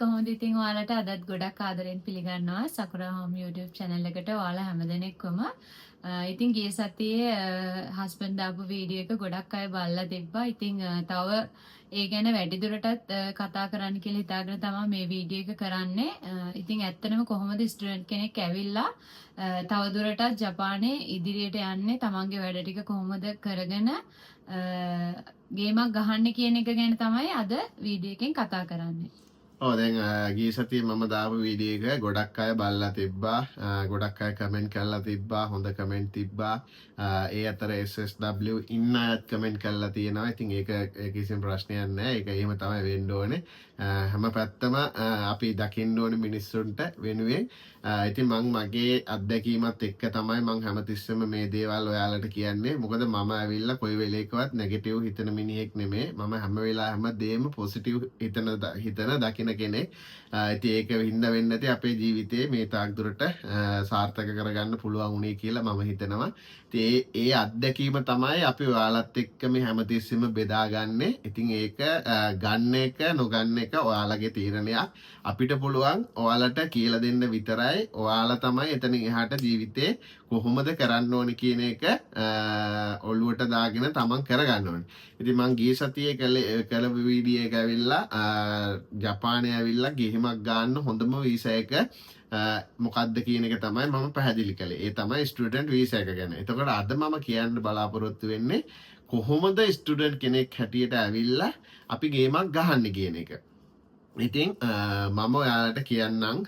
කොහොමද ඉතින් ඔයාලට අදත් ගොඩක් ආදරෙන් පිළිගන්නවා සකුරා හෝම් YouTube channel එකට ඔයාලා හැමදෙනෙක්වම. ඉතින් ගිය සතියේ හස්බන්ඩ් දාපු වීඩියෝ එක ගොඩක් අය බලලා තිබ්බා. ඉතින් තව ඒ ගැන වැඩිදුරටත් කතා කරන්න කියලා හිතාගෙන තමයි මේ වීඩියෝ එක කරන්නේ. ඉතින් ඇත්තටම කොහොමද ස්ටුඩන්ට් කෙනෙක් ඇවිල්ලා තවදුරටත් ජපානයේ ඉදිරියට යන්නේ, තමන්ගේ වැඩ ටික කොහොමද කරගෙන ගේමක් ගහන්න කියන එක ගැන තමයි අද වීඩියෝ එකෙන් කතා කරන්නේ. දැන් ගිය සතියේ මම දාපු වීඩියෝ එක ගොඩක් අය බලලා තිබ්බා. ගොඩක් අය කමෙන්ට් කරලා තිබ්බා. හොඳ කමෙන්ට් තිබ්බා. ඒ අතර SSW ඉන්න අයත් කමෙන්ට් කරලා තියෙනවා. ඉතින් ඒක කිසිම ප්‍රශ්නයක් නැහැ. ඒක එහෙම තමයි වෙන්න ඕනේ. හැම පැත්තම අපි දකින්න ඕනේ මිනිස්සුන්ට වෙනුවෙන්. ඉතින් මම මගේ අත්දැකීමත් එක්ක තමයි මම හැමතිස්සෙම මේ දේවල් ඔයාලට කියන්නේ. මොකද මම ඇවිල්ලා කොයි වෙලේකවත් නෙගටිව් හිතන මිනිහෙක් නෙමෙයි. මම හැම වෙලාවෙම දේම පොසිටිව් හිතන දකින කෙනෙක්. ඉතින් ඒක හින්දා වෙන්නේ නැති අපේ ජීවිතේ මේ තාක් දුරට සාර්ථක කරගන්න පුළුවන් උනේ කියලා මම හිතනවා. ඉතින් ඒ අත්දැකීම තමයි අපි ඔයාලත් එක්ක මේ හැමතිස්සෙම බෙදාගන්නේ. ඉතින් ඒක ගන්න එක නොගන්න එක ඔයාලගේ තීරණයක්. අපිට පුළුවන් ඔයාලට කියලා දෙන්න විතරයි. ඔයාලා තමයි එතනින් එහාට ජීවිතේ කොහොමද කරන්න ඕනේ කියන එක ඔළුවට දාගෙන තමන් කරගන්න ඕනේ. ඉතින් මං ගිය සතියේ කළ වීඩියෝ එක ඇවිල්ලා ජපානයේ ඇවිල්ලා ගිහිමක් ගන්න හොඳම වීසා එක මොකක්ද කියන එක තමයි මම පැහැදිලි කළේ. ඒ තමයි ස්ටුඩන්ට් වීසා එක ගැන. එතකොට අද මම කියන්න බලාපොරොත්තු වෙන්නේ කොහොමද ස්ටුඩන්ට් කෙනෙක් හැටියට ඇවිල්ලා අපි ගේමක් ගහන්නේ කියන එක. ඉතින් මම ඔයාලට කියන්නම්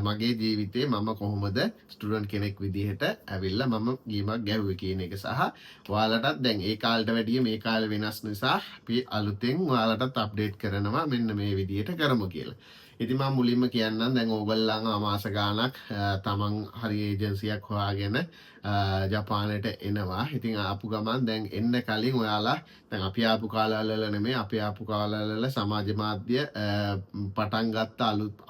මගේ ජීවිතේ මම කොහොමද ස්ටුඩන්ට් කෙනෙක් විදිහට ඇවිල්ලා මම ගේමක් ගැහුවේ කියන එක සහ ඔයාලටත් දැන් ඒ කාලේට වැඩිය මේ කාලේ වෙනස් නිසා අපි අලුතෙන් ඔයාලටත් අප්ඩේට් කරනවා මෙන්න මේ විදිහට කරමු කියලා. ඉතින් මම මුලින්ම කියන්නම් දැන් ඕගොල්ලන් මාස ගාණක් තමන් හරි ඒජන්සියක් හොයාගෙන ජපානයට එනවා. ඉතින් ආපු ගමන් දැන් එන්න කලින් ඔයාලා දැන් අපි ආපු කාලවල නෙමෙයි අපි ආපු කාලවල සමාජ මාධ්‍ය පටන් ගත්ත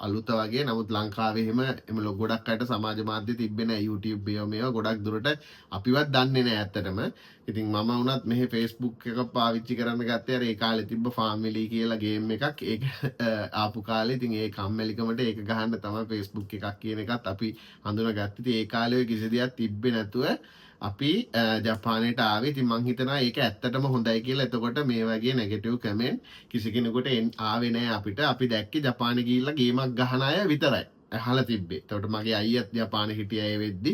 අලුත වගේ. නමුත් ලංකාවේ එහෙම ගොඩක් අයට සමාජ මාධ්‍ය තිබ්බේ නැහැ. YouTube මේවා ගොඩක් දුරට අපිවත් දන්නේ නැහැ ඇත්තටම. ඉතින් මම වුණත් මෙහි Facebook එක පාවිච්චි කරන්න ගත්තේ අර ඒ කාලේ තිබ්බ ෆැමිලි කියලා ගේම් එකක්. ඒක ආපු කාලේ ඉතින් ඒ කම්මැලිකමට ඒක ගහන්න තමයි Facebook එකක් කියන එකත් අපි හඳුනාගත්තේ. ඉතින් ඒ කාලේ ඔය කිසි දෙයක් තිබ්බේ නැතුව අපි ජපානයට ආවේ. ඉතින් මං හිතනවා ඒක ඇත්තටම හොඳයි කියලා. එතකොට මේ වගේ නෙගටිව් කමෙන්ට් කිසි කෙනෙකුට ආවේ නැහැ අපිට. අපි දැක්කේ ජපානේ ගිහිල්ලා ගේමක් ගහන අය විතරයි. අහලා තිබ්බේ. එතකොට මගේ අයියත් ජපානේ හිටියා ඒ වෙද්දි.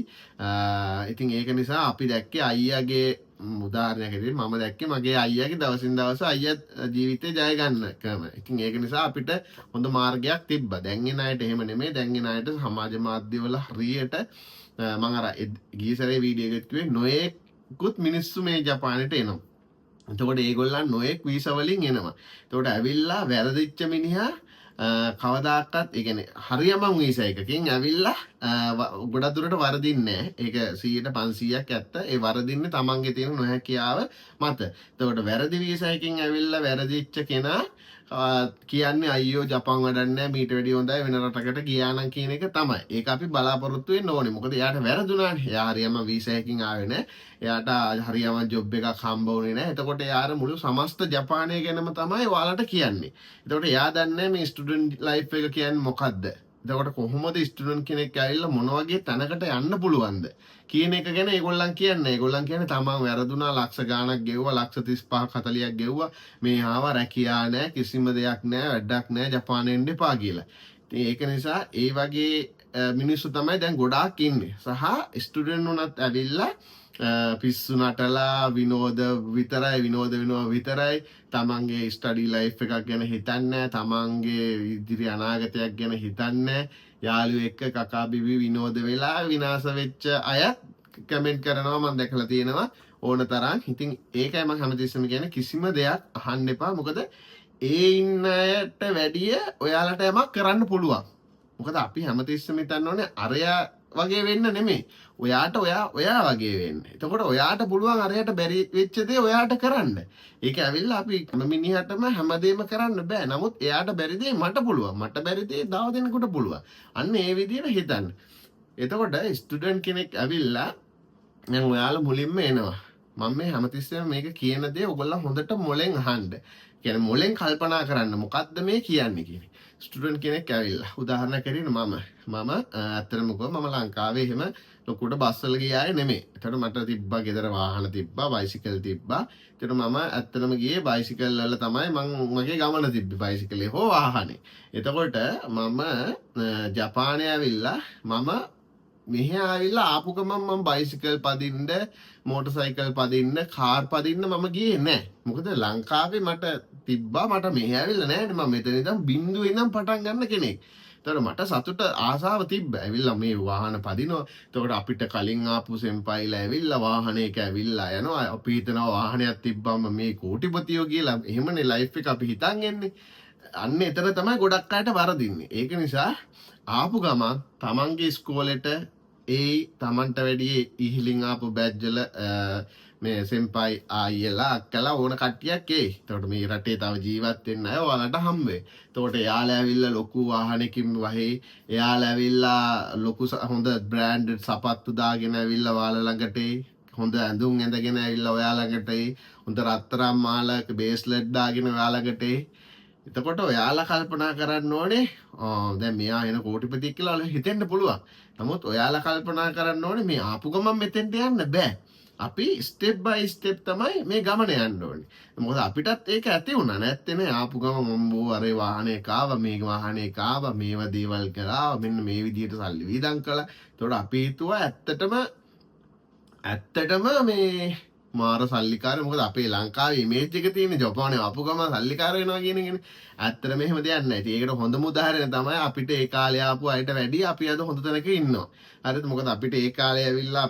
ඉතින් ඒක නිසා අපි දැක්කේ අයියාගේ උදාහරණයක් විදිහට මම දැක්කේ මගේ අයියාගේ දවසින් දවස අයියා ජීවිතේ ජය ගන්න ක්‍රම. ඉතින් ඒක නිසා අපිට හොඳ මාර්ගයක් තිබ්බා. දැන් එන අයට එහෙම නෙමෙයි. දැන් එන අයට සමාජ මාධ්‍යවල හරියට මම අර ගියසරේ වීඩියෝ එකත් කිව්වේ නොයෙකුත් මිනිස්සු මේ ජපානයට එනවා. එතකොට ඒගොල්ලන් නොයෙක් වීසා වලින් එනවා. එතකොට ඇවිල්ලා වැරදිච්ච මිනිහා කවදාකවත් ඒ කියන්නේ හරියම වීසා එකකින් ඇවිල්ලා ගොඩක් දුරට වරදින්නේ නැහැ. ඒක 100%ක් ඇත්ත. ඒ වරදින්නේ තමන්ගේ තියෙන නොහැකියාව මත. එතකොට වැරදි වීසා එකකින් ඇවිල්ලා වැරදිච්ච කෙනා කියන්නේ අයියෝ ජපාන් වඩන්නේ මීට වැඩිය හොඳයි වෙන රටකට ගියා නම් කියන එක තමයි. ඒක අපි බලාපොරොත්තු වෙන්න ඕනේ. මොකද එයාට වැරදුනානේ. එයා හරියම වීසා එකකින් ආවේ නැහැ. එයාට හරියම ජොබ් එකක් හම්බ වුණේ නැහැ. එතකොට එයාර මුළු සමස්ත ජපානය ගැනම තමයි ඔයාලට කියන්නේ. එතකොට එයා දන්නේ මේ ස්ටුඩන්ට් ලයිෆ් එක කියන්නේ මොකද්ද? එතකොට කොහොමද ස්ටුඩන්ට් කෙනෙක් ඇවිල්ලා මොන වගේ තැනකට යන්න පුළුවන්ද කියන එක ගැන ඒගොල්ලන් කියන්නේ. ඒගොල්ලන් කියන්නේ තමන් වැරදුනා ලක්ෂ ගාණක් ගෙවුවා, ලක්ෂ 35ක් 40ක් ගෙවුවා. මේ ආව රැකියා නැහැ, කිසිම දෙයක් නැහැ, වැඩක් නැහැ, ජපානයෙන් එපා කියලා. ඉතින් ඒක නිසා ඒ වගේ මිනිස්සු තමයි දැන් ගොඩාක් ඉන්නේ. සහ ස්ටුඩන්ට් උනත් ඇවිල්ලා පිස්සු නටලා විනෝද විතරයි තමන්ගේ ස්ටඩි ලයිෆ් එකක් ගැන හිතන්නේ, තමන්ගේ ඉදිරි අනාගතයක් ගැන හිතන්නේ. යාළුවෝ එක්ක කකා බිබි විනෝද වෙලා විනාශ වෙච්ච අය කමෙන්ට් කරනවා මම දැකලා තියෙනවා ඕන තරම්. ඉතින් ඒකයි මම හැමතිස්සෙම කියන්නේ කිසිම දෙයක් අහන්න එපා. මොකද ඒ ඉන්න අයට වැඩිය ඔයාලට යමක් කරන්න පුළුවන්. මොකද අපි හැමතිස්සෙම හිතන්න ඕනේ අරයා වගේ වෙන්න නෙමෙයි. ඔයාට ඔයා වගේ වෙන්න. එතකොට ඔයාට පුළුවන් අරයට බැරි වෙච්ච දේ ඔයාට කරන්න. ඒක ඇවිල්ලා අපි හැම මිනිහටම හැමදේම කරන්න බෑ. නමුත් එයාට බැරි දේ මට පුළුවන්. මට බැරි දේ තව දෙනෙකුට පුළුවන්. අන්න ඒ විදිහට හිතන්න. එතකොට ස්ටුඩන්ට් කෙනෙක් ඇවිල්ලා දැන් ඔයාලා මුලින්ම එනවා. මම මේ හැමතිස්සෙම මේක කියන දේ ඔයගොල්ලෝ හොඳට මොලෙන් අහන්න. කියන්නේ මොලෙන් කල්පනා කරන්න මොකද්ද මේ කියන්නේ කියන්නේ. ස්ටුඩන්ට් කෙනෙක් ඇවිල්ලා උදාහරණයක් ඇරෙන්න මම ඇත්තටම කිව්වා මම ලංකාවේ එහෙම ලොකුට බස් වල ගියායේ නෙමෙයි. ඒතකොට මට තිබ්බා ගෙදර වාහන තිබ්බා, බයිසිකල් තිබ්බා. ඒතකොට මම ඇත්තටම ගියේ බයිසිකල් වල තමයි මගේ ගමන තිබ්බේ බයිසිකලේ හෝ වාහනේ. එතකොට මම ජපානයේ ඇවිල්ලා මම මෙහි ආවිල්ලා ආපු ගමන් මම බයිසිකල් පදින්න, මෝටර්සයිකල් පදින්න, කාර් පදින්න මම ගියේ නැහැ. මොකද ලංකාවේ මට තිබ්බා මට මෙහි ඇවිල්ලා නැහැ. මම මෙතන ඉඳන් බින්දුවේ ඉඳන් පටන් ගන්න කෙනෙක්. ඒතකොට මට සතුට ආසාව තිබ්බා. ඇවිල්ලා මේ වාහන පදිනවා. එතකොට අපිට කලින් ආපු සෙම්පයිලා ඇවිල්ලා වාහනයක ඇවිල්ලා යනවා. අපි හිතනවා වාහනයක් තිබ්බම මේ කෝටිපතියෝ කියලා. එහෙමනේ ලයිෆ් එක අපි හිතන් එන්නේ. අන්න එතන තමයි ගොඩක් අයට වරදින්නේ. ඒක නිසා ආපු ගමන් තමන්ගේ ඉස්කෝලේට තමන්ට වැඩිය ඉහිලින් ආපු බැච් වල මේ සෙම්පයි ආයිලා අක්කලා ඕන කට්ටියක් එයි. එතකොට මේ රටේ තව ජීවත් වෙන්න අය ඔයාලට හම්බ වෙයි. එතකොට එයාලා ඇවිල්ලා ලොකු වාහනකින් වහේ එයාලා ඇවිල්ලා ලොකු හොඳ බ්‍රෑන්ඩඩ් සපත්තු දාගෙන ඇවිල්ලා ඔයාලා ළඟට එයි. හොඳ ඇඳුම් ඇඳගෙන ඇවිල්ලා ඔයාලා ළඟට එයි. හොඳ රත්තරන් මාලක බේස්ලට් දාගෙන ඔයාලා ළඟට එයි. එතකොට ඔයාලා කල්පනා කරන්න ඕනේ දැන් මෙයා එන කෝටිපතියෙක් කියලා හිතෙන්න පුළුවන්. නමුත් ඔයාලා කල්පනා කරන්න ඕනේ මේ ආපු ගමන් මෙතෙන්ට යන්න බෑ. අපි ස්ටෙප් බයි ස්ටෙප් තමයි මේ ගමන යන්න ඕනේ. මොකද අපිටත් ඒක ඇති වුණා නැත්තේ නේ ආපු ගමන් මම්බෝ අර වාහනේ කාවා මේ වාහනේ කාවා මේව දේවල් කරා මෙන්න මේ විදිහට සල්ලි වීදම් කළා. එතකොට අපි හිතුවා ඇත්තටම මේ මාර සල්ලිකාරය. මොකද අපේ ලංකාවේ ඉමේජ් එක තියෙන ජපානයේ ආපු ගමන් සල්ලිකාර වෙනවා කියන එකනේ. ඇත්තටම එහෙම දෙයක් නැහැ. ඉතින් ඒකට හොඳම උදාහරණය තමයි අපිට ඒ කාලේ ආපු අයට වැඩි අපි අද හොඳ තැනක ඉන්නවා. හරිද? මොකද අපිට ඒ කාලේ ඇවිල්ලා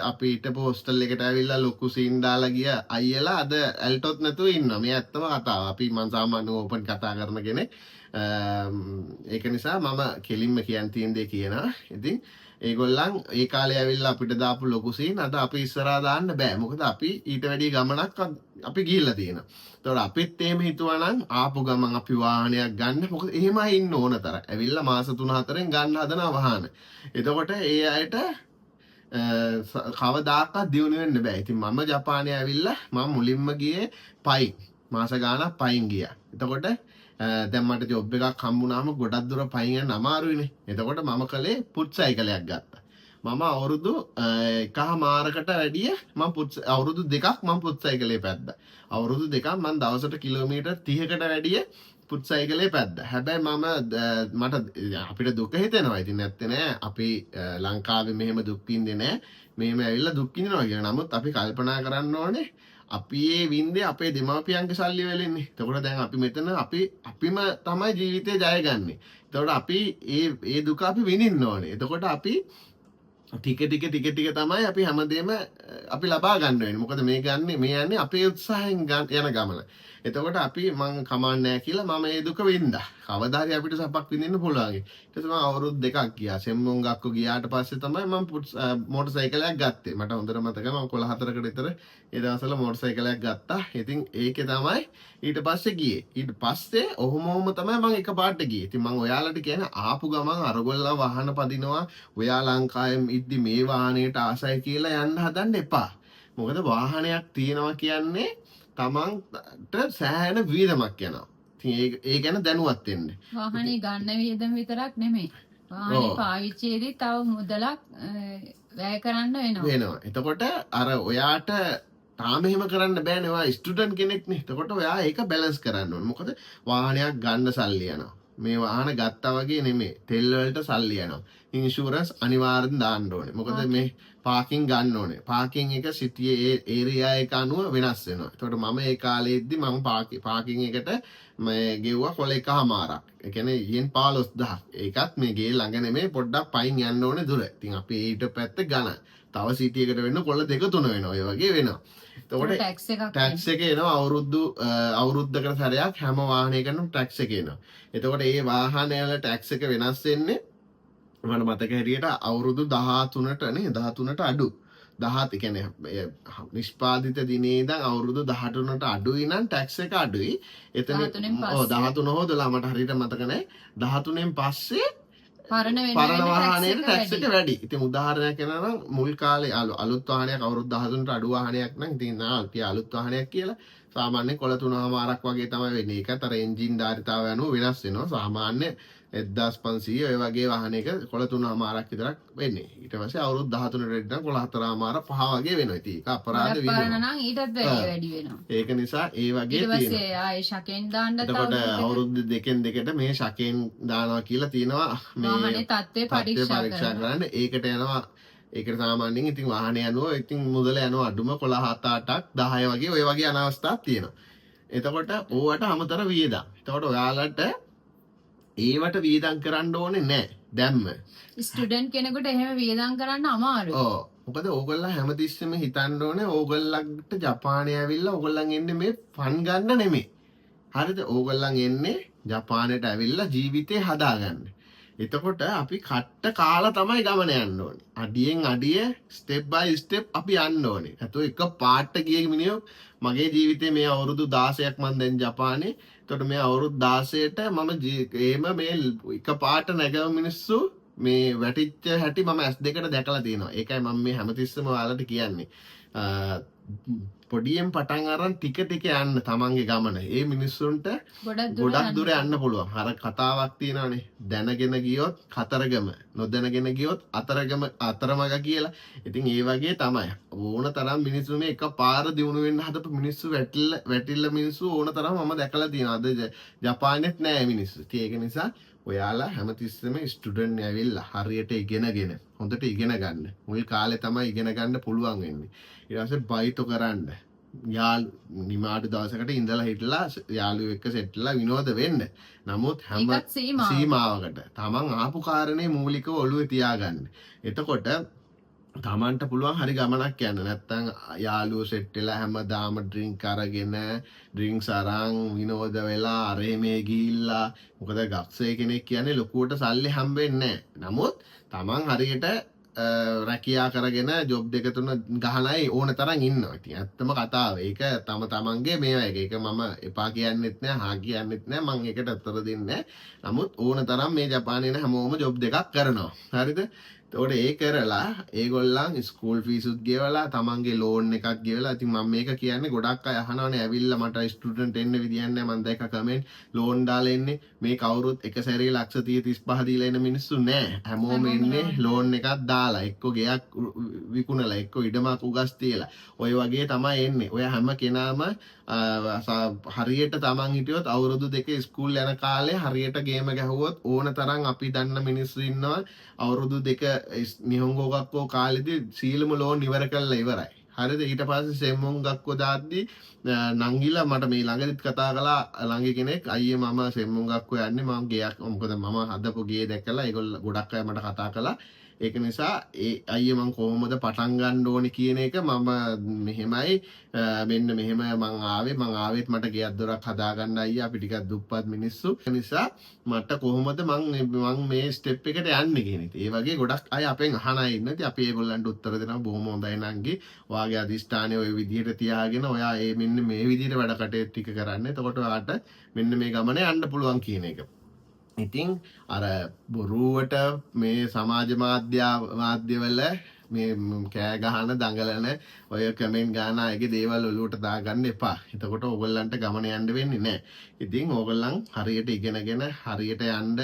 අපි හිටපු හොස්ටල් එකට ඇවිල්ලා ලොකු සීන් දාලා ගිය අයියලා අද ඇල්ටොත් නැතුව ඉන්නවා. මේ ඇත්තම කතාව. අපි මං සාමාන්‍ය ඕපන් කතා කරන කෙනෙක්. ඒක නිසා මම කෙලින්ම කියන්න තියෙන දේ කියනවා. ඉතින් ඒගොල්ලන් ඒ කාලේ ඇවිල්ලා අපිට දාපු ලොකු සීන් අද අපි ඉස්සරහා දාන්න බෑ. මොකද අපි ඊට වැඩි ගමනක් අපි ගිහිල්ලා තියෙනවා. ඒතකොට අපිත් එහෙම හිතුවා නම් ආපු ගමන් අපි වාහනයක් ගන්න. මොකද එහෙමයි ඉන්න ඕන තරම්. ඇවිල්ලා මාස 3-4න් ගන්න හදන වාහන. එතකොට ඒ අයට කවදාකවත් දියුණු වෙන්න බෑ. ඉතින් මම ජපානයේ ඇවිල්ලා මම මුලින්ම ගියේ පයින්. මාස ගාණක් පයින් ගියා. එතකොට දැන් මට ජොබ් එකක් හම්බුනාම ගොඩක් දුර පයින් යන්න අමාරුයිනේ. එතකොට මම කළේ පුට් සයිකලයක් ගත්තා. මම අවුරුදු එකහමාරකට වැඩිය අවුරුදු 2ක් මම පුට් සයිකලේ පැද්දා. අවුරුදු 2ක් මම දවසට කිලෝමීටර් 30කට වැඩිය පුට් සයිකලේ පැද්දා. හැබැයි මට අපිට දුක හිතෙනවා. ඉතින් නැත්තේ නෑ අපි ලංකාවේ මෙහෙම දුක් විඳින්නේ නෑ. මෙහෙම ඇවිල්ලා දුක් විඳිනවා කියලා. නමුත් අපි කල්පනා කරන්න ඕනේ අපි ඒ වින්දේ අපේ දෙමාපියන්ගේ සල්ලි වලින්නේ. එතකොට දැන් අපි මෙතන අපිම තමයි ජීවිතේ ජයගන්නේ. එතකොට අපි ඒ දුක අපි විඳින්න ඕනේ. එතකොට අපි ටික තමයි අපි හැමදේම අපි ලබා ගන්න වෙන්නේ. මොකද මේ යන්නේ අපේ උත්සාහයෙන් යන ගමන. එතකොට අපි මං කමන්නේ කියලා මම ඒ දුක වින්දා. කවදා හරි අපිට සපක් විඳින්න පුළුවන්. ඊට පස්සේ මම අවුරුදු 2ක් ගියා. සෙම්මොංගක්කෝ ගියාට පස්සේ තමයි මම මෝටර් සයිකලයක් ගත්තේ. මට හොඳට මතකයි මම 11-4කට විතර ඒ දවස්වල මෝටර් සයිකලයක් ගත්තා. ඉතින් ඒකේ තමයි ඊට පස්සේ ගියේ. ඊට පස්සේ ඔහොම තමයි මම එකපාරට ගියේ. ඉතින් මම ඔයාලට කියන්නේ ආපු ගමන් අරගොල්ලා වාහන පදිනවා. ඔයා ලංකාවෙම ඉද්දි මේ වාහනයට ආසයි කියලා යන්න හදන්න එපා. මොකද වාහනයක් තියෙනවා කියන්නේ තමන්ට සෑහෙන වියදමක් යනවා. ඉතින් ඒ ගැන දැනුවත් වෙන්න. වාහනේ ගන්න වියදම විතරක් නෙමෙයි. වාහනේ පාවිච්චියේදී තව මුදලක් වැය කරන්න වෙනවා. එතකොට අර ඔයාට තාම එහෙම කරන්න බෑනේ. ඔයා ස්ටුඩන්ට් කෙනෙක්නේ. එතකොට ඔයා ඒක බැලන්ස් කරන්න ඕනේ. මොකද වාහනයක් ගන්න සල්ලි යනවා. මේ වාහන ගත්තා වගේ නෙමෙයි. තෙල් වලට සල්ලි යනවා. ඉන්ෂුරන්ස් අනිවාර්යෙන් දාන්න ඕනේ. මොකද මේ පාකින් ගන්න ඕනේ. පාකින් එක සිටියේ ඒරියා එක අනුව වෙනස් වෙනවා. ඒතකොට මම ඒ කාලේදී මම පාකින් එකට මේ ගෙව්වා කොල එකමාරක්. ඒ කියන්නේ යෙන් 15000. ඒකත් මේ ගේ ළඟ නෙමෙයි පොඩ්ඩක් පයින් යන්න ඕනේ දුර. ඉතින් අපි ඊට පැත්තේ ගණන්. තව සිටියකට වෙන්න කොල 2-3 වෙනවා. ඔය වගේ වෙනවා. එතකොට ටැක්ස් එක එනවා අවුරුද්දකට සැරයක් හැම වාහනයකටම ටැක්ස් එක එනවා. එතකොට ඒ වාහන වල ටැක්ස් එක වෙනස් වෙන්නේ මට මතක හැටියට අවුරුදු 13ට නේ 13ට අඩු 17 කියන්නේ නිෂ්පාදිත දිනේ ඉඳන් අවුරුදු 13ට අඩුයි නම් ටැක්ස් එක අඩුයි. එතන 13 හෝ 12 මට හරියට මතක නැහැ. 13න් පස්සේ පරණ වාහනයට ටැක්ස් එක වැඩි. ඉතින් උදාහරණයක් කියනවා නම් මුල් කාලේ අලුත් වාහනයක් අවුරුදු 13ට අඩු වාහනයක් නම් ඉතින් අපි අලුත් වාහනයක් කියලා සාමාන්‍යයෙන් කොළ 3මාරක් වගේ තමයි වෙන්නේ. ඒකත් අර එන්ජින් ධාරිතාවය අනුව වෙනස් වෙනවා. සාමාන්‍ය 1500 ඔය වගේ වාහනයක කොළ 3මාරක් විතරක් වෙන්නේ. ඊට පස්සේ අවුරුදු 13ට වැඩි නම් කොළ 4මාර 5 වගේ වෙනවා. ඉතින් ඒක අපරාධ වෙනවා. නම් ඊටත් වැඩි වෙනවා. ඒක නිසා ඒ වගේ තියෙනවා. ඊට පස්සේ ආයේ ශකෙන් දාන්න එතකොට අවුරුදු දෙකෙන් දෙකට මේ ශකෙන් දානවා කියලා තියෙනවා. මේ වාහනේ තත්ත්වය පරීක්ෂා කරන්න. ඒකට යනවා. ඒකට සාමාන්‍යයෙන් ඉතින් වාහනේ යනවා. ඉතින් මුදල යනවා අඩුම කොළ 7-8ක් 10 වගේ ඔය වගේ අනවස්ථාවක් තියෙනවා. එතකොට ඕවට අමතර වියදම්. එතකොට ඔයාලට ඒවට වියදම් කරන්න ඕනේ නැහැ. දැම්ම. ස්ටුඩන්ට් කෙනෙකුට එහෙම වියදම් කරන්න අමාරුයි. ඔව්. මොකද ඕගොල්ලෝ හැමතිස්සෙම හිතන්න ඕනේ ඕගොල්ලන්ට ජපානයේ ඇවිල්ලා ඕගොල්ලන් එන්නේ මේ ෆන් ගන්න නෙමෙයි. හරිද? ඕගොල්ලන් එන්නේ ජපානයට ඇවිල්ලා ජීවිතේ හදාගන්න. එතකොට අපි කට්ට කාලා තමයි ගමන යන්න ඕනේ. අඩියෙන් අඩිය ස්ටෙප් බයි ස්ටෙප් අපි යන්න ඕනේ. අතෝ එක පාට ගිය මිනිහෝ මගේ ජීවිතේ මේ අවුරුදු 16ක් මම දැන් ජපානේ. එතකොට මේ අවුරුදු 16ට මම මේ එක පාට නැගව මිනිස්සු මේ වැටිච්ච හැටි මම S2කට දැකලා තියෙනවා. ඒකයි මම මේ හැමතිස්සෙම ඔයාලට කියන්නේ. පොඩියෙන් පටන් අරන් ටික ටික යන්න තමන්ගේ ගමන. ඒ මිනිස්සුන්ට ගොඩක් දුර යන්න පුළුවන්. අර කතාවක් තියෙනවානේ. දැනගෙන ගියොත් කතරගම, නොදැනගෙන ගියොත් අතරමඟ කියලා. ඉතින් ඒ වගේ තමයි. ඕන තරම් මිනිස්සු මේ එකපාර දිනු වෙන්න හදපු මිනිස්සු වැටිල්ල මිනිස්සු ඕන තරම් මම දැකලා තියෙනවා. අද ජපානෙත් නෑ මිනිස්සු. ඒක නිසා ඔයාලා හැමතිස්සෙම ස්ටුඩන්ට් ඇවිල්ලා හරියට ඉගෙනගෙන හොඳට ඉගෙන ගන්න. මුල් කාලේ තමයි ඉගෙන ගන්න පුළුවන් වෙන්නේ. ඊට පස්සේ බයිටෝ කරන්න. නිමාඩු දවසකට ඉඳලා හිටලා යාළුවෝ එක්ක සෙට්ලා විනෝද වෙන්න. නමුත් හැම සීමාවකට තමන් ආපු කාරණේ මූලිකව ඔළුවේ තියාගන්න. එතකොට තමන්ට පුළුවන් හරි ගමනක් යන්න. නැත්තම් යාළුවෝ සෙට් වෙලා හැමදාම ඩ්‍රින්ක් අරගෙන ඩ්‍රින්ක්ස් අරන් විනෝද වෙලා අරේ මේ ගිහිල්ලා මොකද ගක්සේ කෙනෙක් කියන්නේ ලොකුවට සල්ලි හම්බෙන්නේ නැහැ. නමුත් තමන් හරියට රැකියා කරගෙන ජොබ් දෙක තුන ගහනයි ඕන තරම් ඉන්නවා. ඉතින් ඇත්තම කතාව. ඒක තමන්ගේ මේවා එක. ඒක මම එපා කියන්නෙත් නෑ, හා කියන්නෙත් නෑ. මම ඒකට උත්තර දෙන්නේ නෑ. නමුත් ඕන තරම් මේ ජපානයේ හැමෝම ජොබ් දෙකක් කරනවා. හරිද? එතකොට ඒ කරලා ඒගොල්ලන් ස්කූල් ෆීසුත් ගෙවලා තමන්ගේ ලෝන් එකක් ගෙවලා. ඉතින් මම මේක කියන්නේ ගොඩක් අය අහනවනේ ඇවිල්ලා මට ස්ටුඩන්ට් එන්න විදියක් නෑ. මම දැක්ක කමෙන්ට් ලෝන් දාලා එන්නේ මේ කවුරුත් එක සැරේ ලක්ෂ 30 35 දීලා එන මිනිස්සු නෑ. හැමෝම එන්නේ ලෝන් එකක් දාලා එක්ක ගෙයක් විකුණලා එක්ක ඉඩමක් උගස් තියලා. ඔය වගේ තමයි එන්නේ. ඔය හැම කෙනාම හරියට තමන් හිටියොත් අවුරුදු 2 ස්කූල් යන කාලේ හරියට ගේම ගැහුවොත් ඕන තරම් අපි දන්න මිනිස්සු ඉන්නවා අවුරුදු 2 නිහොංගෝ ගක්කෝ කාලෙදී සීලම ලෝන් ඉවර කරලා ඉවරයි. හරිද? ඊට පස්සේ සෙම්මොන් ගක්කෝ දාද්දී නංගිලා මට මේ ළඟදිත් කතා කළා ළඟ කෙනෙක් අයියේ මම සෙම්මොන් ගක්කෝ යන්නේ මම ගෙයක් මොකද මම හදපු ගේ දැකලා ඒගොල්ලෝ ගොඩක් අය මට කතා කළා. ඒක නිසා ඒ අයියේ මං කොහොමද පටන් ගන්න ඕනේ කියන එක මම මෙහෙමයි මෙන්න මෙහෙම මං ආවෙත් මට ගෙයක් දොරක් හදාගන්න අයියා අපි ටිකක් දුප්පත් මිනිස්සු. ඒ නිසා මට කොහොමද මං මේ ස්ටෙප් එකට යන්නේ කියන එක. ඒ වගේ ගොඩක් අය අපෙන් අහන අය ඉන්න. ඉතින් අපි ඒගොල්ලන්ට උත්තර දෙනවා බොහොම හොඳයි නංගි. ඔයාගේ අදිෂ්ඨානය ওই විදිහට තියාගෙන ඔයා මෙන්න මේ විදිහට වැඩ කටයුතු ටික කරන්න. එතකොට ඔයාට මෙන්න මේ ගමනේ යන්න පුළුවන් කියන එක. ඉතින් අර බොරුවට මේ සමාජ මාධ්‍යවල මේ කෑ ගහන දඟලන ඔය කමෙන්ට් ගන්න අයගේ දේවල් ඔලුවට දාගන්න එපා. එතකොට ඕගොල්ලන්ට ගමන යන්න වෙන්නේ නැහැ. ඉතින් ඕගොල්ලන් හරියට ඉගෙනගෙන හරියට යන්න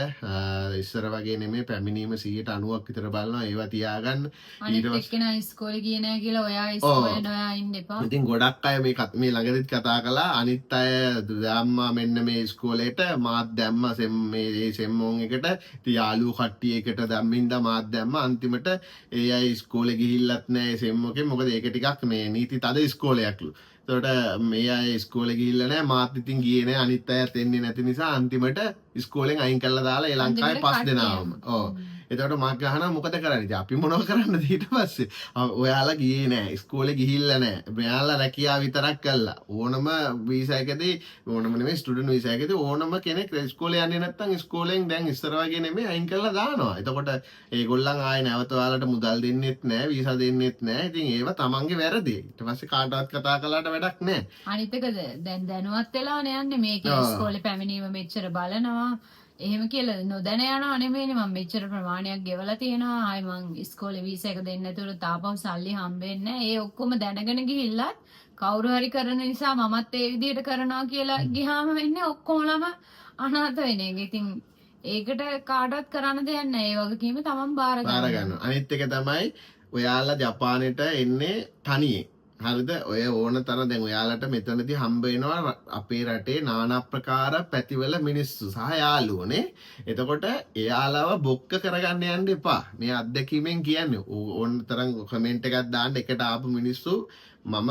ඉස්සර වගේ නෙමෙයි පැමිණීම 90ක් විතර බලනවා ඒවා තියාගන්න. ඊට පස්සේ ඉස්කෝලේ ගියේ නැහැ කියලා ඔයා ඉස්කෝලේ නොයා ඉන්න එපා. ඉතින් ගොඩක් අය මේ ළඟදිත් කතා කළා අනිත් අය දැම්මා මෙන්න මේ ඉස්කෝලේට මාත් දැම්මා මේ සෙම්මෝන් එකට ඉතින් යාළුවෝ කට්ටිය එකට දැම්මින්දා මාත් දැම්මා අන්තිමට ඒ අය ඉස්කෝලේ ගිහිල්ලත් නැහැ සෙම්මෝකේ මොකද ඒක ටිකක් මේ නීති තද ඉස්කෝලයක්ලු. එතකොට මේ අය ඉස්කෝලේ ගිහිල්ලා නැහැ මාත් ඉතින් ගියේ නැහැ අනිත් අයත් එන්නේ නැති නිසා අන්තිමට ඉස්කෝලෙන් අයින් කරලා දාලා ඒ ලංකාවේ 5 දෙනාම. ඔව්. එතකොට මම ගහනවා මොකද කරන්නේ? ඉතින් අපි මොනව කරන්නද ඊට පස්සේ? ඔයාලා ගියේ නැහැ. ඉස්කෝලේ ගිහිල්ලා නැහැ. මෙයාලා රැකියාව විතරක් කළා. ඕනම වීසා එකදී ඕනම නෙමෙයි ස්ටුඩන්ට් වීසා එකදී ඕනම කෙනෙක් ඉස්කෝලේ යන්නේ නැත්නම් ඉස්කෝලෙන් දැන් ඉස්සර වගේ නෙමෙයි අයින් කරලා දානවා. එතකොට ඒගොල්ලන් ආයේ නැවත ඔයාලට මුදල් දෙන්නෙත් නැහැ, වීසා දෙන්නෙත් නැහැ. ඉතින් ඒව තමන්ගේ වැරදි. ඊට පස්සේ කාටවත් කතා කළාට වැඩක් නැහැ. අනිත් එක දැන් දැනුවත් වෙලානේ යන්නේ මේකේ ඉස්කෝලේ පැමිණීම මෙච්චර බලනවා. එහෙම කියලා නොදැන යනවා නෙමෙයිනේ මම මෙච්චර ප්‍රමාණයක් ගෙවලා තියෙනවා ආයි මං ඉස්කෝලේ වීසා එක දෙන්න නැතුව තාපහු සල්ලි හම්බෙන්නේ නැහැ. ඒ ඔක්කොම දැනගෙන ගිහිල්ලා කවුරු හරි කරන නිසා මමත් ඒ විදිහට කරනවා කියලා ගියාම වෙන්නේ ඔක්කොමලම අනාථ වෙන එක. ඉතින් ඒකට කාටවත් කරන්න දෙයක් නැහැ. ඒ වගකීම තමන් බාර ගන්න. අනිත් එක තමයි ඔයාලා ජපානෙට එන්නේ තනියෙන්. හරිද? ඔය ඕන තරම් දැන් ඔයාලට මෙතනදී හම්බ වෙනවා අපේ රටේ নানা ප්‍රකාර පැතිවල මිනිස්සු සහ යාළුවෝනේ. එතකොට එයාලව බොක්ක කරගන්න යන්න එපා. මේ අත්දැකීමෙන් කියන්නේ ඕන තරම් කමෙන්ට් එකක් දාන්න එකට ආපු මිනිස්සු මම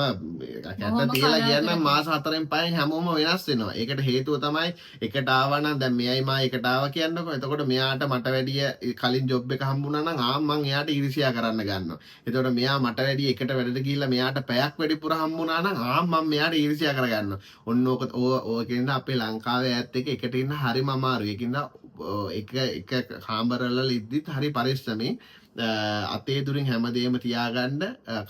කැත තියලා කියන්නම් මාස 4න් 5න් හැමෝම වෙනස් වෙනවා. ඒකට හේතුව තමයි එකට ආවා නම් දැන් මෙයයි මා එකට ආවා කියන්නකො. එතකොට මෙයාට මට වැඩිය කලින් ජොබ් එක හම්බුණා නම් මං එයාට ඊර්ෂ්‍යා කරන්න ගන්නවා. එතකොට මෙයා මට වැඩිය එකට වැඩට ගිහිල්ලා මෙයාට පැයක් වැඩිපුර හම්බුණා නම් මං මෙයාට ඊර්ෂ්‍යා කරගන්නවා. ඔන්න ඕකෙන්ද අපේ ලංකාවේ ඈත් එක එකට ඉන්න හරිම අමාරුයි. ඒකින්ද එක කාමරවල ඉද්දිත් හරි පරිස්සමෙන් අතේ දුරින් හැමදේම තියාගන්න.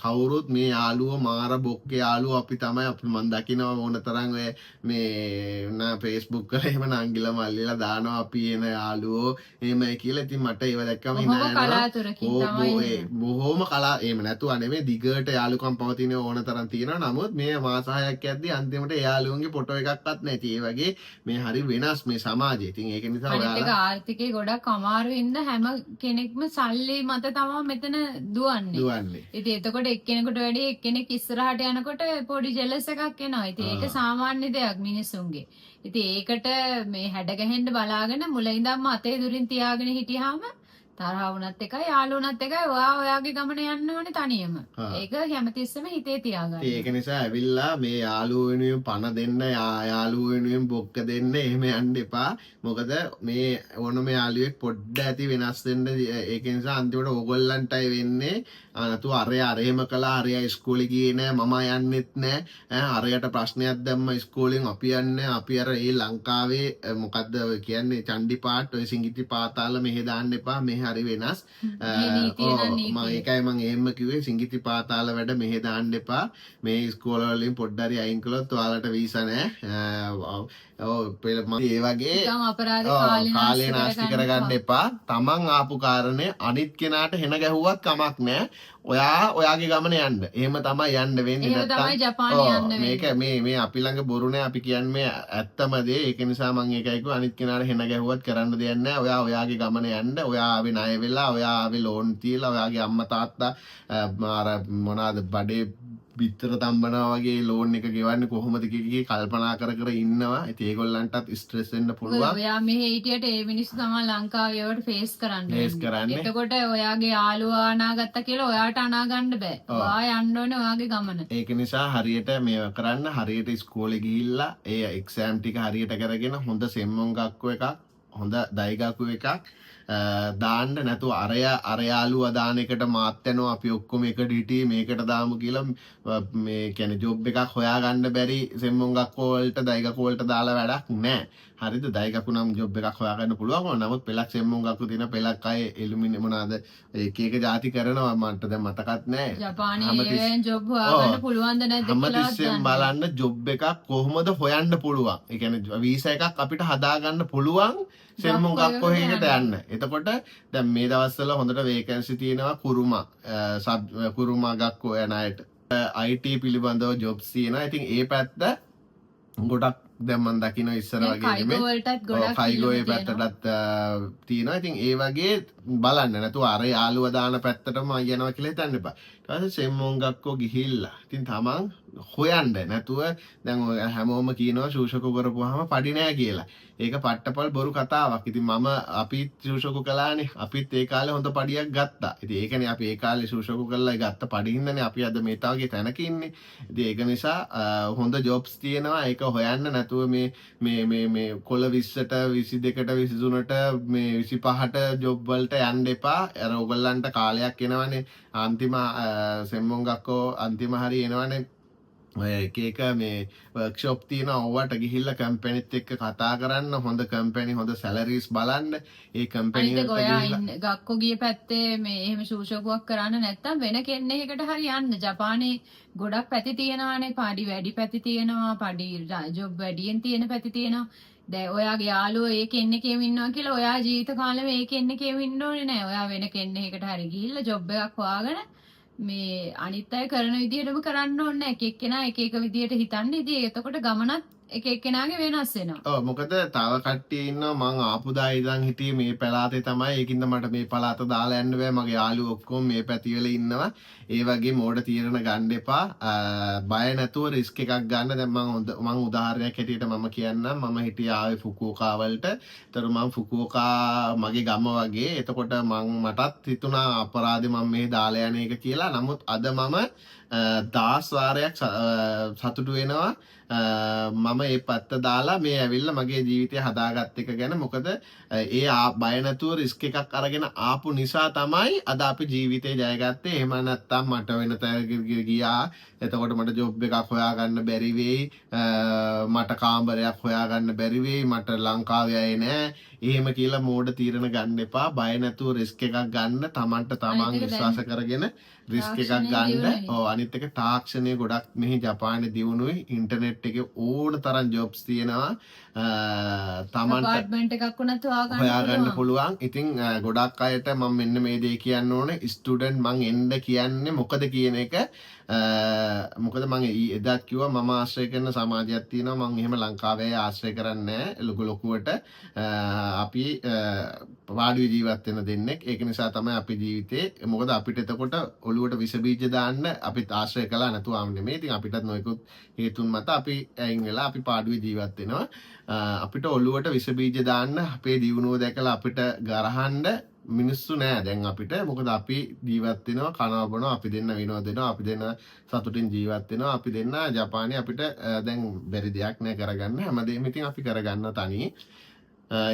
කවුරුත් මේ යාළුවෝ මාර බොක්කේ යාළුවෝ අපි තමයි අපි මන් දකිනවා ඕන තරම් ඔය මේ Facebook වල එහෙම නංගිලා මල්ලිලා දානවා අපි එන යාළුවෝ එහෙමයි කියලා. ඉතින් මට ඒව දැක්කම hina යනවා. බොහොම කලා එහෙම නැතුව නෙමෙයි දිගට යාළුකම් පවතින ඕන තරම් තියෙනවා. නමුත් මේ මාස 6ක් යද්දී අන්තිමට යාළුවන්ගේ ෆොටෝ එකක්වත් නැති. ඒ වගේ මේ හරි වෙනස් මේ සමාජය. ඉතින් ඒක නිසා ඔයාලා ආර්ථිකේ ගොඩක් අමාරුයින්ද හැම කෙනෙක්ම සල්ලි මත තමයි මෙතන දුවන්නේ. ඉතින් එතකොට එක්කෙනෙකුට වැඩි එක්කෙනෙක් ඉස්සරහට යනකොට පොඩි ජෙලස් එකක් එනවා. ඉතින් ඒක සාමාන්‍ය දෙයක් මිනිස්සුන්ගේ. ඉතින් ඒකට මේ හැඩ ගැහෙන්න බලාගෙන මුල ඉඳන්ම අතේ දුරින් තියාගෙන හිටියාම තරහ වුණත් එකයි යාළුවුණත් එකයි ඔයාගේ ගමන යන්න ඕනේ තනියම. ඒක හැමතිස්සෙම හිතේ තියාගන්න. ඒක නිසා ඇවිල්ලා මේ යාළුවෝ වෙනුවෙන් පණ දෙන්න යාළුවෝ වෙනුවෙන් බොක්ක දෙන්න එහෙම යන්න එපා. මොකද මේ ඕනම යාළුවෙක් පොඩ්ඩ ඇති වෙනස් වෙන්න. ඒක නිසා අන්තිමට ඕගොල්ලන්ටයි වෙන්නේ අනතු අරයම කළා අරයා ඉස්කෝලේ ගියේ නෑ මම යන්නෙත් නෑ. අරයට ප්‍රශ්නයක් දැම්ම ඉස්කෝලෙන් අපි යන්නේ අපි අර ඒ ලංකාවේ මොකද්ද කියන්නේ චණ්ඩිපාට ඔය සිඟිති පාතාල මෙහෙ දාන්න එපා. මෙහෙ හරි වෙනස්. මම ඒකයි මම එහෙම කිව්වේ සිඟිති පාතාල වැඩ මෙහෙ දාන්න එපා. මේ ඉස්කෝල වලින් පොඩ්ඩක් හරි අයින් කළොත් ඔයාලට වීසා නෑ. ඒ වගේ කාලේ නාස්ති කරගන්න එපා. තමන් ආපු කාරණේ අනිත් කෙනාට හෙන ගැහුවත් කමක් නෑ. ඔයාගේ ගමන යන්න. එහෙම තමයි යන්න වෙන්නේ. නැත්තම් මේක මේ අපි ළඟ බොරු නෑ. අපි කියන්නේ ඇත්තම දේ. ඒක නිසා මම ඒකයි කිව්වා අනිත් කෙනාට හෙන ගැහුවත් කරන්න දෙයක් නෑ. ඔයාගේ ගමන යන්න. ඔයා ආවේ ණය වෙලා, ඔයා ආවේ ලෝන් තියලා, ඔයාගේ අම්මා තාත්තා අර මොනවාද බඩේ විතර තම්බනවා වගේ ලෝන් එක ගෙවන්නේ කොහොමද කිය කල්පනා කර ඉන්නවා. ඉතින් ඒගොල්ලන්ටත් ස්ට්‍රෙස් වෙන්න පුළුවන්. ඔයා මෙහෙ හිටියට ඒ මිනිස්සු තමයි ලංකාවේ ඒවට ෆේස් කරන්නේ. එතකොට ඔයාගේ යාළුවා අනාගත්තා කියලා ඔයාට අනා ගන්න බෑ. ඔයා යන්න ඕනේ ඔයාගේ ගමන. ඒක නිසා හරියට මේව කරන්න හරියට ඉස්කෝලේ ගිහිල්ලා ඒ එක්සෑම් ටික හරියට කරගෙන හොඳ සෙම්මොන් ගක්කෝ එකක් හොඳ දෛගක්කෝ එකක් දාන්න නැතුව අර යාළුවා දාන එකට මාත් යනවා අපි ඔක්කොම එකට හිටියේ මේකට දාමු කියලා මේ කියන්නේ ජොබ් එකක් හොයාගන්න බැරි සෙම්මොන් ගක්කෝ වලට දෛගක්කෝ වලට දාලා වැඩක් නැහැ. හරිද? දෛගක්කු නම් ජොබ් එකක් හොයාගන්න පුළුවන්. නමුත් පෙලක් සෙම්මොන් ගක්කු තියෙන පෙලක් අය එලුමිනියම් මොනවාද එක જાති කරනවා මන්ට දැන් මතකත් නැහැ. ජපානයේ ජොබ් හොයාගන්න පුළුවන්ද නැද්ද කියලා හැමතිස්සෙම බලන්න ජොබ් එකක් කොහොමද හොයන්න පුළුවන්. ඒ කියන්නේ වීසා එකක් අපිට හදාගන්න පුළුවන් සෙම්මොන් ගක්කෝ එකකට යන්න. එතකොට දැන් මේ දවස්වල හොඳට වේකන්සි තියෙනවා කුරුමා ගක්කෝ යන අයට. IT පිළිබඳව ජොබ්ස් තියෙනවා. ඉතින් ඒ පැත්ත ගොඩක් දැන් මම දකින්න ඉස්සර වගේ නෙමෙයි. කයිගෝ ඒ පැත්තටත් තියෙනවා. ඉතින් ඒ වගේ බලන්න නැතුව අර යාළුවා දාන පැත්තටම යනවා කියලා හිතන්න එපා. ඊට පස්සේ සෙම්මොන් ගක්කෝ ගිහිල්ලා. ඉතින් තමන් හොයන්න නැතුව දැන් හැමෝම කියනවා ශූෂකු කරපුවාම පඩි නෑ කියලා. ඒක පට්ටපල් බොරු කතාවක්. ඉතින් අපිත් ශූෂකු කළානේ. අපිත් ඒ කාලේ හොඳ පඩියක් ගත්තා. ඉතින් ඒකනේ අපි ඒ කාලේ ශූෂකු කරලා ගත්ත පඩිහින්දනේ අපි අද මේ තාවගේ තැනක ඉන්නේ. ඉතින් ඒක නිසා හොඳ ජොබ්ස් තියෙනවා. ඒක හොයන්න නැතුව මේ කොළ 20ට 22ට 23ට මේ 25ට ජොබ් වලට යන්න එපා. අර ඔයගොල්ලන්ට කාලයක් එනවනේ. අන්තිම සෙම්මොන් ගක්කෝ අන්තිම හරිය එනවනේ. ඔය එක එක මේ වර්ක්ෂොප් තියෙන ඔවට ගිහිල්ලා කම්පැනිත් එක්ක කතා කරන්න හොඳ කම්පැනි හොඳ සැලරීස් බලන්න ඒ කම්පැනි අනිත් වලට ඔයා ගිහිල්ලා ගක්කෝ ගිය පැත්තේ මේ එහෙම ශූෂකුවක් කරන්න නැත්තම් වෙන කෙනෙක්කට හරි යන්න. ජපානයේ ගොඩක් පැති තියෙනවානේ. පඩි වැඩි පැති තියෙනවා. පඩි ජොබ් වැඩියෙන් තියෙන පැති තියෙනවා. දැන් ඔයාගේ යාළුවෝ ඒ කෙනෙක්ගෙම ඉන්නවා කියලා ඔයා ජීවිත කාලෙම ඒ කෙනෙක්ගෙම ඉන්න ඕනේ නෑ. ඔයා වෙන කෙනෙක්කට හරි ගිහිල්ලා ජොබ් එකක් හොයාගෙන මේ අනිත් අය කරන විදිහටම කරන්න ඕනේ නෑ. එක එක්කෙනා එක එක විදිහට හිතන්න. ඉතින් එතකොට ගමනත් එක එක්කෙනාගේ වෙනස් වෙනවා. ඔව් මොකද තව කට්ටිය ඉන්නවා මං ආපු දා ඉඳන් හිටියේ මේ පළාතේ තමයි ඒකින්ද මට මේ පළාත දාලා යන්න බෑ මගේ යාළුවෝ ඔක්කොම මේ පැතිවල ඉන්නවා ඒ වගේ මෝඩ තීරණ ගන්න එපා බය නැතුව රිස්ක් එකක් ගන්න දැන් මං උදාහරණයක් හැටියට මම කියන්නම් මම හිටියේ ආවේ ෆුකුෝකා වලට ඒතර මං ෆුකුෝකා මගේ ගම වගේ එතකොට මටත් හිතුණා අපරාධේ මම මේ දාලා යන එක කියලා නමුත් අද මම 10 වාරයක් සතුටු වෙනවා මම ඒ පැත්ත දාලා මේ ඇවිල්ලා මගේ ජීවිතය හදාගත්ත එක ගැන මොකද ඒ බය නැතුව රිස්ක් එකක් අරගෙන ආපු නිසා තමයි අද අපි ජීවිතේ ජයගත්තේ එහෙම නැත්නම් මට වෙන තැනකට ගියා එතකොට මට ජොබ් එකක් හොයාගන්න බැරි වෙයි මට කාමරයක් හොයාගන්න බැරි වෙයි මට ලංකාවේ අය නෑ එහෙම කියලා මෝඩ තීරණ ගන්න එපා බය නැතුව රිස්ක් එකක් ගන්න තමන්ට තමන් විශ්වාස කරගෙන රිස්ක් එකක් ගන්න ඔව් අනිත් එක තාක්ෂණය ගොඩක් මෙහි ජපානයේ දියුණුවයි ඉන්ටර්නෙට් එකේ ඕන තරම් ජොබ්ස් තියෙනවා තමන්ට අපාර්ට්මන්ට් එකක් වුණත් හොයාගන්න පුළුවන් ඉතින් ගොඩක් අයට මම මෙන්න මේ දේ කියන්න ඕනේ ස්ටුඩන්ට් මං එන්න කියන්නේ මොකද කියන එක මොකද මම එදාත් කිව්වා මම ආශ්‍රය කරන සමාජයක් තියෙනවා මම එහෙම ලංකාවේ ආශ්‍රය කරන්නේ නැහැ ලොකුවට අපි වාඩි ජීවත් වෙන දෙන්නෙක් ඒක නිසා තමයි අපි ජීවිතේ මොකද අපිට එතකොට ඔළුවට විස බීජ දාන්න අපිත් ආශ්‍රය කළා නැතුවම නෙමෙයි ඉතින් අපිටත් නොයෙකුත් හේතුන් මත අපි ඇයින් වෙලා අපි පාඩුවේ ජීවත් වෙනවා අපිට ඔළුවට විස බීජ දාන්න අපේ දියුණුව දැකලා අපිට ගරහන්න මිනිස්සු නෑ දැන් අපිට මොකද අපි ජීවත් වෙනවා කනවා බොනවා අපි දෙන්න විනෝද දෙනවා අපි දෙන්න සතුටින් ජීවත් වෙනවා අපි දෙන්න ජපානයේ අපිට දැන් බැරි දෙයක් නෑ කරගන්න හැමදේම ඉතින් අපි කරගන්න තනියි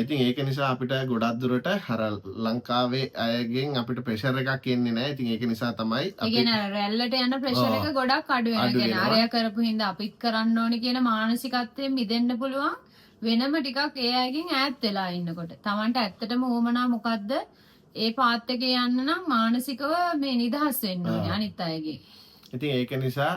ඉතින් ඒක නිසා අපිට ගොඩක් දුරට අර ලංකාවේ අයගෙන් අපිට ප්‍රෙෂර් එකක් එන්නේ නැහැ. ඉතින් ඒක නිසා තමයි අපි කියන්නේ රැල්ලට යන ප්‍රෙෂර් එක ගොඩක් අඩු වෙනවා. කියන්නේ අරය කරපු හින්දා අපිත් කරන්න ඕනේ කියන මානසිකත්වයෙන් මිදෙන්න පුළුවන්. වෙනම ටිකක් ඒ අයගෙන් ඈත් වෙලා ඉන්නකොට. Tamanට ඇත්තටම ඕමනා මොකද්ද? ඒ පාත් එකේ යන්න නම් මානසිකව මේ නිදහස් වෙන්න ඕනේ අනිත් අයගේ. ඉතින් ඒක නිසා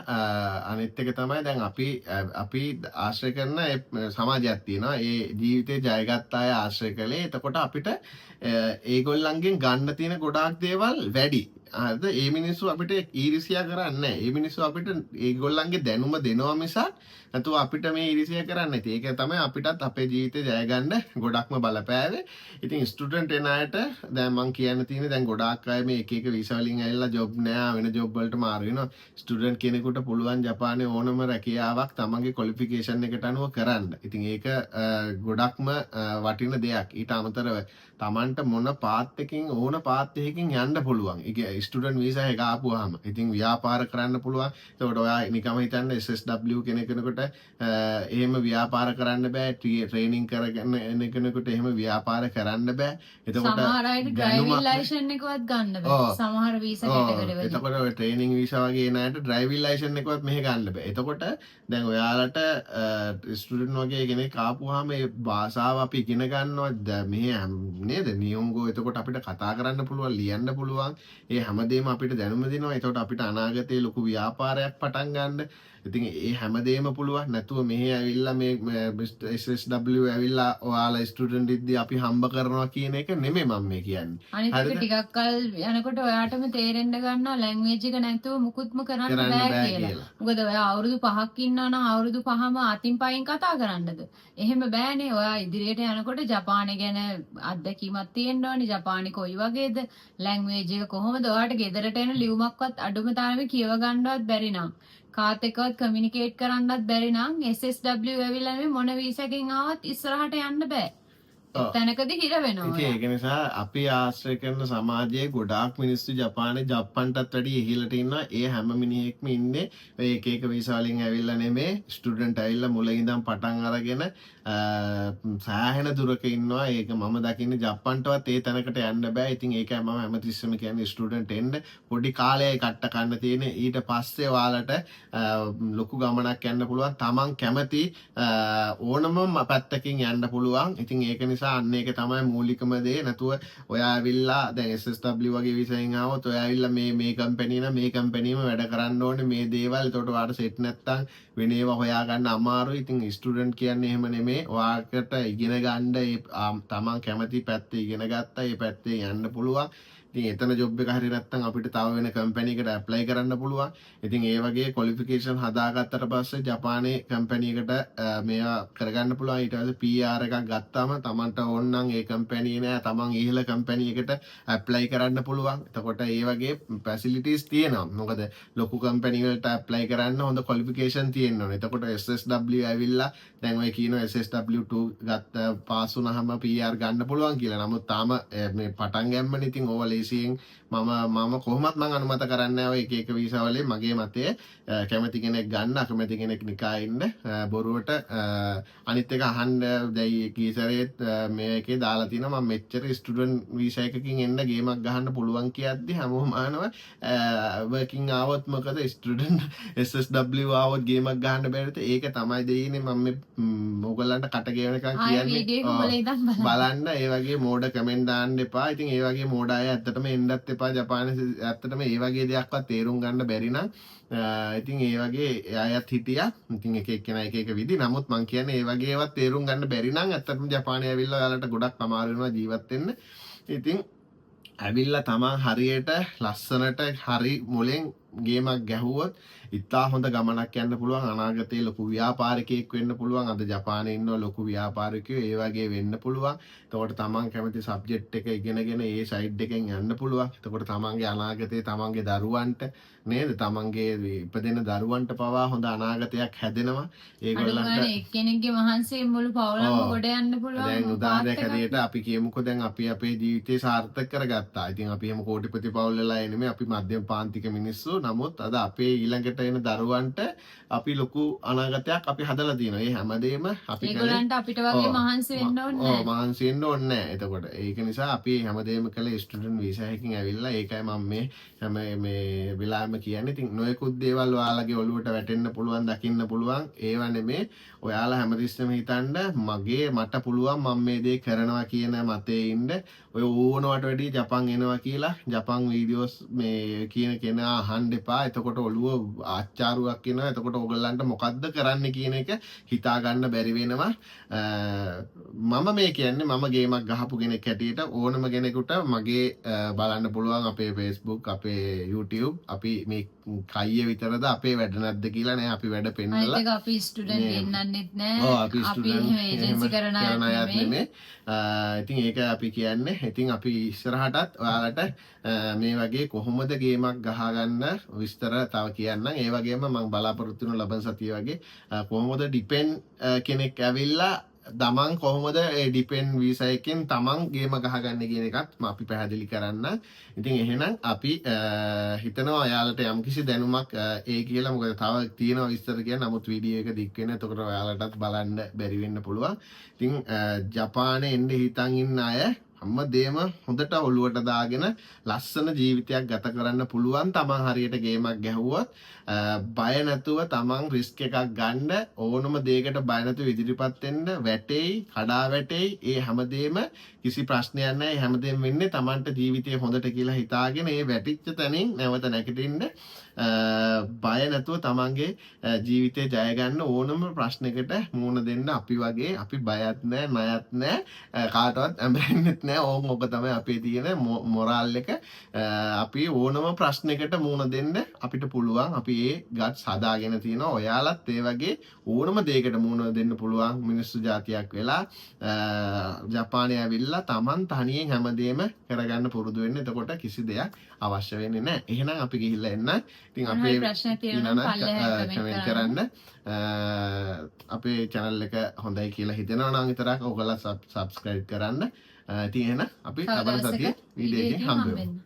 අනිත් එක තමයි දැන් අපි ආශ්‍රය කරන සමාජයක් තියෙනවා. ඒ ජීවිතේ ජයගත්ත අය ආශ්‍රය කළේ. එතකොට අපිට ඒගොල්ලන්ගෙන් ගන්න තියෙන ගොඩාක් දේවල් වැඩි. හරිද? ඒ මිනිස්සු අපිට ඊර්ෂ්‍යා කරන්නේ නැහැ. ඒ මිනිස්සු අපිට ඒගොල්ලන්ගේ දැනුම දෙනවා මිසක් නැතුව අපිට මේ ඊර්ෂ්‍යා කරන්නේ නැති. ඒක තමයි අපිටත් අපේ ජීවිතේ ජය ගන්න ගොඩක්ම බලපෑවේ. ඉතින් ස්ටුඩන්ට් එන අයට දැන් මම කියන්න තියෙන්නේ දැන් ගොඩාක් අය මේ එක එක වීසා වලින් ඇවිල්ලා ජොබ් නෑ වෙන ජොබ් වලට මාරු වෙනවා. ස්ටුඩන්ට් කෙනෙකුට පුළුවන් ජපානයේ ඕනම රැකියාවක් තමන්ගේ ක්වොලිෆිකේෂන් එකට අනුව කරන්න. ඉතින් ඒක ගොඩක්ම වටින දෙයක්. ඊට අමතරව තමන්ට මොන පාත් එකකින් ඕන පාත් එකකින් යන්න පුළුවන්. ඒ ස්ටුඩන්ට් වීසා එක ආපුවාම ඉතින් ව්‍යාපාර කරන්න පුළුවන්. එතකොට ඔයා නිකම්ම හිතන්න SSW කෙනෙකුට එහෙම ව්‍යාපාර කරන්න බෑ. ට්‍රේනින් කරගෙන එන කෙනෙකුට එහෙම ව්‍යාපාර කරන්න බෑ. එතකොට සමහර අයට ඩ්‍රයිවිං ලයිසන් එකවත් ගන්න බෑ. සමහර වීසා කැටගරි වල. එතකොට ඔය ට්‍රේනින් වීසා වගේ එන අයට ඩ්‍රයිවිං ලයිසන් එකවත් මෙහෙ ගන්න බෑ. එතකොට දැන් ඔයාලට ස්ටුඩන්ට් වගේ කෙනෙක් ආපුවාම මේ භාෂාව අපි ඉගෙන ගන්නවා මෙහෙ නේද? නියොංගෝ එතකොට අපිට කතා කරන්න පුළුවන්, ලියන්න පුළුවන්. ඒ හැමදේම අපිට දැනුම දෙනවා. එතකොට අපිට අනාගතයේ ලොකු ව්‍යාපාරයක් පටන් ගන්න. ඉතින් ඒ හැමදේම පුළුවන්. නැතුව මෙහෙ ඇවිල්ලා මේ SSW ඇවිල්ලා ඔයාලා ස්ටුඩන්ට් ඉද්දි අපි හම්බ කරනවා කියන එක නෙමෙයි මම මේ කියන්නේ. අනිත් එක ටිකක් කල් යනකොට ඔයාටම තේරෙන්න ගන්නවා ලැන්ග්වේජ් එක නැතුව මුකුත්ම කරන්න බෑ කියලා. මොකද ඔයා අවුරුදු 5ක් ඉන්නවා නම් අවුරුදු 5ම අතින් පයින් කතා කරන්නද? එහෙම බෑනේ. ඔයා ඉදිරියට යනකොට ජපානය ගැන අත්දැකීමක් තියෙන්න ඕනේ. ජපානය කොයි වගේද? ලැන්ග්වේජ් එක කොහොමද? ඔයාට ගෙදරට එන ලියුමක්වත් අඩුම තරමේ කියව ගන්නවත් බැරි නම් කාත් එක්කවත් කමියුනිකේට් කරන්නත් බැරි නම් SSW ඇවිල්ලා මේ මොන වීසාවකින් ආවත් ඉස්සරහට යන්න බෑ. තැනකදී හිර වෙනවා. ඉතින් ඒක නිසා අපි ආශ්‍රය කරන සමාජයේ ගොඩාක් මිනිස්සු ජපානයේ ජප්පන්ටත් වැඩි ඉහළට ඉන්නවා. ඒ හැම මිනිහෙක්ම ඉන්නේ ඔය එක එක වීසා වලින් ඇවිල්ලා නෙමෙයි, ස්ටුඩන්ට් ඇවිල්ලා මුල ඉඳන් පටන් අරගෙන සෑහෙන දුරක ඉන්නවා. ඒක මම දකින්නේ ජප්පන්ටවත් ඒ තැනකට යන්න බෑ. ඉතින් ඒකයි මම හැමතිස්සෙම කියන්නේ ස්ටුඩන්ට් එන්න පොඩි කාලයයි කට්ට කන්න තියෙන. ඊට පස්සේ ඔයාලට ලොකු ගමනක් යන්න පුළුවන්. තමන් කැමති ඕනම පැත්තකින් යන්න පුළුවන්. ඉතින් ඒක නිසා අන්න ඒක තමයි මූලිකම දේ. නැතුව ඔයා ඇවිල්ලා දැන් SSW වගේ විසයෙන් ආවොත් ඔයා ඇවිල්ලා මේ කම්පැනි නා මේ කම්පැනිම වැඩ කරන්න ඕනේ මේ දේවල්. එතකොට ඔයාට සෙට් නැත්තම් වෙන ඒවා හොයාගන්න අමාරුයි. ඉතින් ස්ටුඩන්ට් කියන්නේ එහෙම නෙමෙයි. ඔයාකට ඉගෙන ගන්න තමන් කැමති පැත්තේ ඉගෙන ගත්තා. ඒ පැත්තේ යන්න පුළුවන්. ඉතින් එතන ජොබ් එක හරිය නැත්නම් අපිට තව වෙන කම්පැනි එකකට ඇප්ලයි කරන්න පුළුවන්. ඉතින් ඒ වගේ ක්වොලිෆිකේෂන් හදාගත්තට පස්සේ ජපානයේ කම්පැනි එකට මේවා කරගන්න පුළුවන්. ඊට පස්සේ PR එකක් ගත්තාම Tamanට ඕන නම් ඒ කම්පැනි නෑ Taman ඉහළ කම්පැනි එකට ඇප්ලයි කරන්න පුළුවන්. එතකොට ඒ වගේ ෆැසිලිටිස් තියෙනවා. මොකද ලොකු කම්පැනි වලට ඇප්ලයි කරන්න හොඳ ක්වොලිෆිකේෂන් තියෙන්න ඕනේ. එතකොට SSW ඇවිල්ලා දැන් ඔය කියනවා SSW2 ගත්ත පාස් වුණාම PR ගන්න පුළුවන් කියලා. නමුත් තාම මේ පටන් ගැම්මනේ. ඉතින් ඕවා ලේසියෙන් මම කොහොමත් මම අනුමත කරන්නේ නැහැ ඔය එක එක වීසා වලින්. මගේ මතය කැමති කෙනෙක් ගන්න, අකමැති කෙනෙක් නිකා ඉන්න. බොරුවට අනිත් එක අහන්න දැයි කීසරේත් මේ එකේ දාලා තිනවා මම මෙච්චර ස්ටුඩන්ට් වීසා එකකින් එන්න ගේමක් ගහන්න පුළුවන් කියද්දි හැමෝම අහනවා වර්කින් ආවොත් මොකද ස්ටුඩන්ට් SSW ආවොත් ගේමක් ගහන්න බැරිද? ඒක තමයි දෙයිනේ මම ඕගොල්ලන්ට කට ගෙවනකම් කියන්නේ. බලන්න ඒ වගේ මෝඩ කමෙන්ට් දාන්න එපා. ඉතින් ඒ වගේ මෝඩ අය ඇත්තටම එන්නත් එපා ජපානයේ. ඇත්තටම ඒ වගේ දෙයක්වත් තේරුම් ගන්න බැරි නම් ඉතින් ඒ වගේ අයත් හිටියා. ඉතින් එක එක්කෙනා එක එක විදි. නමුත් මං කියන්නේ ඒ වගේ ඒවා තේරුම් ගන්න බැරි නම් ඇත්තටම ජපානයේ ඇවිල්ලා ඔයාලට ගොඩක් අමාරු වෙනවා ජීවත් වෙන්න. ඉතින් ඇවිල්ලා තමන් හරියට ලස්සනට හරි මුලින් ගේමක් ගැහුවොත් ඉතා හොඳ ගමනක් යන්න පුළුවන්. අනාගතයේ ලොකු ව්‍යාපාරිකයෙක් වෙන්න පුළුවන්. අද ජපානයේ ඉන්න ලොකු ව්‍යාපාරිකයෝ ඒ වගේ වෙන්න පුළුවන්. එතකොට තමන් කැමති සබ්ජෙක්ට් එක ඉගෙනගෙන ඒ සයිඩ් එකෙන් යන්න පුළුවන්. එතකොට තමන්ගේ අනාගතයේ තමන්ගේ දරුවන්ට නේද? තමන්ගේ ඉපදෙන දරුවන්ට පවා හොඳ අනාගතයක් හැදෙනවා. ඒගොල්ලන්ට එක්කෙනෙක්ගේ මහන්සියෙන් මුළු පවුලම ගොඩ යන්න පුළුවන්. දැන් උදාහරණයක් හැටියට අපි කියමුකෝ දැන් අපි අපේ ජීවිතේ සාර්ථක කරගත්තා. ඉතින් අපි හැම කෝටිපති පවුල් වෙලා නෙමෙයි. අපි මධ්‍යම පාන්තික මිනිස්සු. නමුත් අද අපේ ඊළඟට එන දරුවන්ට අපි ලොකු අනාගතයක් අපි හදලා තියෙනවා. ඒ හැමදේම අපි ඒගොල්ලන්ට අපිට වගේ මහන්සි වෙන්න ඕනේ නැහැ. මහන්සි වෙන්න ඕනේ නැහැ. එතකොට ඒක නිසා අපි හැමදේම කළේ ස්ටුඩන්ට් වීසා එකකින් ඇවිල්ලා. ඒකයි මම මේ වෙලාවෙම කියන්නේ. ඉතින් නොයෙකුත් දේවල් ඔයාලගේ ඔළුවට වැටෙන්න පුළුවන්, දකින්න පුළුවන්. ඒව නෙමේ ඔයාලා හැමතිස්සෙම හිතන්න මට පුළුවන් මම මේ දේ කරනවා කියන මතේ ඉන්න. ඔය ඕනවට වැඩි ජපන් එනවා කියලා ජපන් වීඩියෝස් මේ කියන කෙනා අහන්න එපා. එතකොට ඔළුව ආච්චාරුවක් එනවා. එතකොට ඔයගොල්ලන්ට මොකද්ද කරන්න කියන එක හිතා ගන්න බැරි වෙනවා. මම මේ කියන්නේ මම ගේමක් ගහපු කෙනෙක් හැටියට ඕනම කෙනෙකුට මගේ බලන්න පුළුවන් අපේ Facebook, අපේ YouTube. අපි මේ කයිය විතරද අපේ වැඩ නැද්ද කියලා නෑ. අපි වැඩ පෙන්නලා. ඒක අපි ස්ටුඩන්ට් ගෙන්නන්නෙත් නෑ. අපි ඒජන්සි කරන අයත් නෙමෙයි. ඉතින් ඒක අපි කියන්නේ. ඉතින් අපි ඉස්සරහටත් ඔයාලට මේ වගේ කොහොමද ගේමක් ගහගන්න විස්තර තව කියන්නම්. ඒ වගේම මම බලාපොරොත්තු වෙන ලබන සතිය වගේ කොහොමද ඩිපෙන්ඩ් කෙනෙක් ඇවිල්ලා තමන් කොහොමද ඩිපෙන්ඩ් වීසා එකෙන් තමන් ගේම ගහගන්න කියන එකත් අපි පැහැදිලි කරන්න. ඉතින් එහෙනම් අපි හිතනවා ඔයාලට යම්කිසි දැනුමක් ඒ කියලා. මොකද තව තියෙනවා විස්තර කියන. නමුත් වීඩියෝ එක දික් වෙන. එතකොට ඔයාලටත් බලන්න බැරි වෙන්න පුළුවන්. ඉතින් ජපානයේ එන්න හිතන් ඉන්න අය හැමදේම හොඳට ඔළුවට දාගෙන ලස්සන ජීවිතයක් ගත කරන්න පුළුවන්. තමන් හරියට ගේමක් ගැහුවොත් බය නැතුව තමන් රිස්ක් එකක් ගන්න, ඕනම දෙයකට බය නැතුව ඉදිරිපත් වෙන්න, වැටෙයි කඩා වැටෙයි. ඒ හැමදේම කිසි ප්‍රශ්නයක් නැහැ. ඒ හැමදේම වෙන්නේ තමන්ට ජීවිතය හොඳට කියලා හිතාගෙන ඒ වැටිච්ච තැනින් නැවත නැගිටින්න බය නැතුව තමන්ගේ ජීවිතේ ජය ගන්න ඕනම ප්‍රශ්නයකට මුහුණ දෙන්න. අපි වගේ අපි බයත් නැහැ, ණයත් නැහැ, කාටවත් ඇඹරෙන්නෙත් නැහැ. ඕක තමයි අපේ තියෙන මොරාල් එක. අපි ඕනම ප්‍රශ්නයකට මුහුණ දෙන්න අපිට පුළුවන්. අපි ඒ ගට්ස් හදාගෙන තියෙනවා. ඔයාලත් ඒ වගේ ඕනම දෙයකට මුහුණ දෙන්න පුළුවන් මිනිස්සු జాතියක් වෙලා ජපානයේ ඇවිල්ලා තමන් තනියෙන් හැමදේම කරගන්න පුරුදු වෙන්න. එතකොට කිසි දෙයක් අවශ්‍ය වෙන්නේ නැහැ. එහෙනම් අපි ගිහිල්ලා එන්න. ඉතින් අපේ ප්‍රශ්න තියෙනවා නම් කමෙන්ට් කරන්න. අපේ channel එක හොඳයි කියලා හිතෙනවා නම් විතරක් ඔයගොල්ලෝ subscribe කරන්න. ඉතින් එහෙනම් අපි ලබන සතියේ වීඩියෝ එකකින් හම්බ වෙමු.